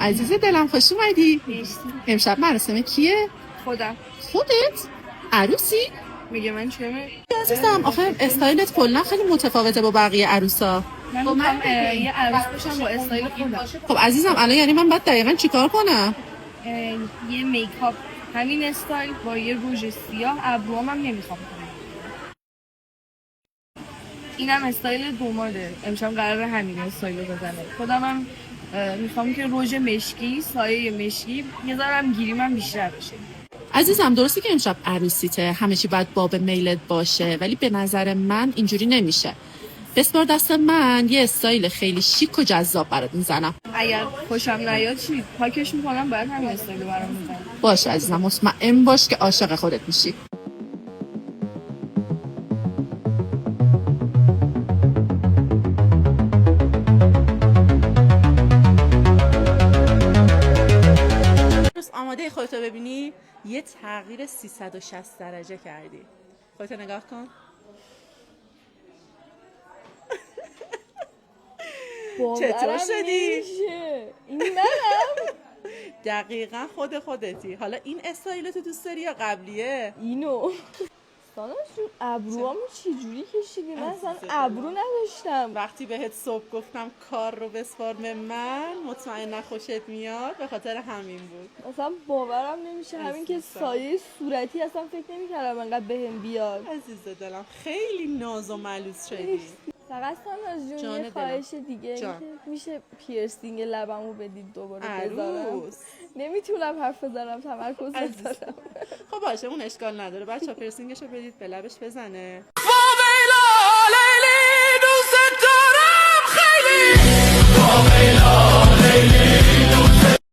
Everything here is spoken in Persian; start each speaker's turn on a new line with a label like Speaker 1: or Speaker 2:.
Speaker 1: عزیز دلم خوش اومدی.
Speaker 2: مرسی.
Speaker 1: امشب مراسم کیه؟
Speaker 2: خودم.
Speaker 1: خودت؟ عروسی؟
Speaker 2: میگه من چمه؟
Speaker 1: عزیزم آخه استایلت کلا خیلی متفاوته با بقیه عروسا.
Speaker 2: من میخوام یه عروس باشم با استایل خودم.
Speaker 1: خب عزیزم الان یعنی من باید دقیقاً چیکار کنم؟
Speaker 2: یه میکاپ همین استایل با یه روژ سیاه، ابروام هم نمیخوام کنم. اینم استایل دوماده. امشب قراره همین استایل رو بزنه. خودم هم میخوام که روژ مشکی، سایه مشکی، یه ذرم گیریم هم بیشتر بشه.
Speaker 1: عزیزم درسته که امشب عروسیته، همه چی باید باب میلت باشه، ولی به نظر من اینجوری نمیشه. بسپار دست من یه استایل خیلی شیک و جذاب برات میزنم.
Speaker 2: اگر خوشم نیاد چی؟ پاکش میکنم باید همین استایل رو برام میزنم.
Speaker 1: باشه عزیزم، مطمئن باش که عاشق خودت میشی. آماده خودتو ببینی؟ یه تغییر 360 درجه کردی. خودتو نگاه کن. چطور شدی؟
Speaker 2: این منم؟
Speaker 1: دقیقا خودتی. حالا این استایلتو دوست داری یا قبلیه؟
Speaker 3: اینو ساناز جون ابروامو چجوری کشیدی؟ من اصلا ابرو نداشتم.
Speaker 1: وقتی بهت صبح گفتم کار رو بسپار به من، مطمئنا خوشت میاد، به خاطر همین بود.
Speaker 3: اصلا باورم نمیشه همین که سایه صورتی اصلا فکر نمی‌کردم انقدر بهم بیاد.
Speaker 1: عزیز دلم خیلی ناز و ملوس شدی.
Speaker 3: فقط ساناز جون یه خواهش دیگه این که میشه پیرسینگ لبمو بدید دوباره بذارم. نمیتونم حرف بزنم، تمرکز ندارم.
Speaker 1: خب باشه اون اشکال نداره، بچه‌ها پیرسینگشو بدید به لبش بزنه. لیلی دوست دارم خیلی. لیلی